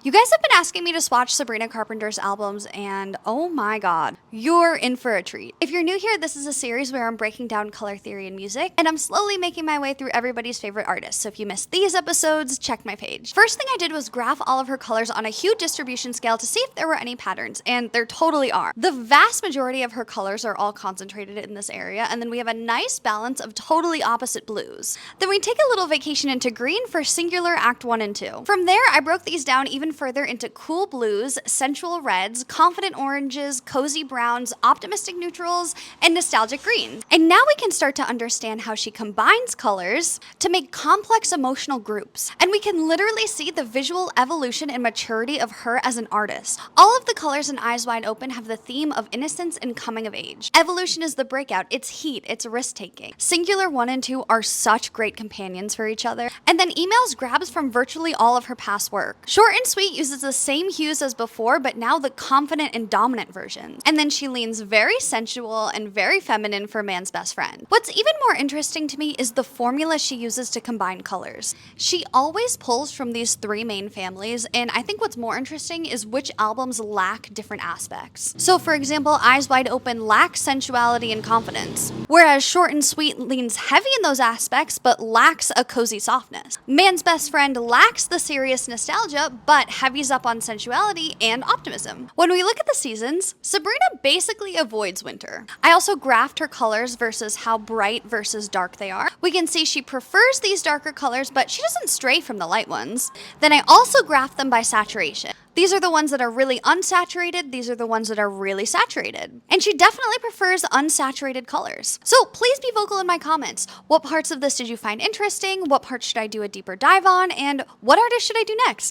You guys have been asking me to swatch Sabrina Carpenter's albums, and oh my god, you're in for a treat. If you're new here, this is a series where I'm breaking down color theory in music, and I'm slowly making my way through everybody's favorite artists, so if you missed these episodes, check my page. First thing I did was graph all of her colors on a hue distribution scale to see if there were any patterns, and there totally are. The vast majority of her colors are all concentrated in this area, and then we have a nice balance of totally opposite blues. Then we take a little vacation into green for Singular Act 1 and 2. From there, I broke these down even further into cool blues, sensual reds, confident oranges, cozy browns, optimistic neutrals, and nostalgic greens. And now we can start to understand how she combines colors to make complex emotional groups. And we can literally see the visual evolution and maturity of her as an artist. All of the colors in Eyes Wide Open have the theme of innocence and coming of age. Evolution is the breakout, it's heat, it's risk-taking. Singular 1 and 2 are such great companions for each other. And then Emails grabs from virtually all of her past work. Short and Sweet uses the same hues as before, but now the confident and dominant version. And then she leans very sensual and very feminine for Man's Best Friend. What's even more interesting to me is the formula she uses to combine colors. She always pulls from these three main families, and I think what's more interesting is which albums lack different aspects. So for example, Eyes Wide Open lacks sensuality and confidence, whereas Short and Sweet leans heavy in those aspects but lacks a cozy softness. Man's Best Friend lacks the serious nostalgia but heavies up on sensuality and optimism. When we look at the seasons, Sabrina basically avoids winter. I also graphed her colors versus how bright versus dark they are. We can see she prefers these darker colors, but she doesn't stray from the light ones. Then I also graphed them by saturation. These are the ones that are really unsaturated, these are the ones that are really saturated. And she definitely prefers unsaturated colors. So please be vocal in my comments. What parts of this did you find interesting? What parts should I do a deeper dive on? And what artist should I do next?